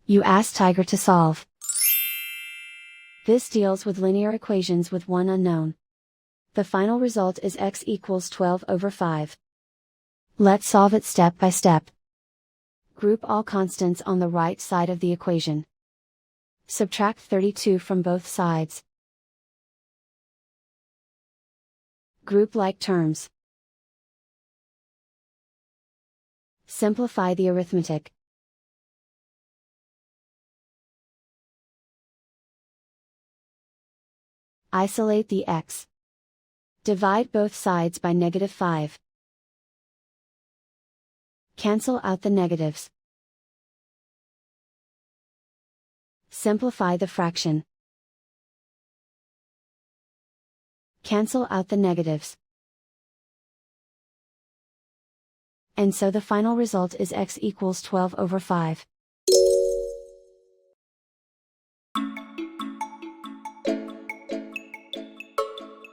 You ask Tiger to solve. This deals with linear equations with one unknown. The final result is x equals 12 over 5. Let's solve it step by step. Group all constants on the right side of the equation. Subtract 32 from both sides. Group like terms. Simplify the arithmetic. Isolate the x. Divide both sides by -5. Cancel out the negatives. Simplify the fraction. Cancel out the negatives. And so the final result is x equals 12 over 5.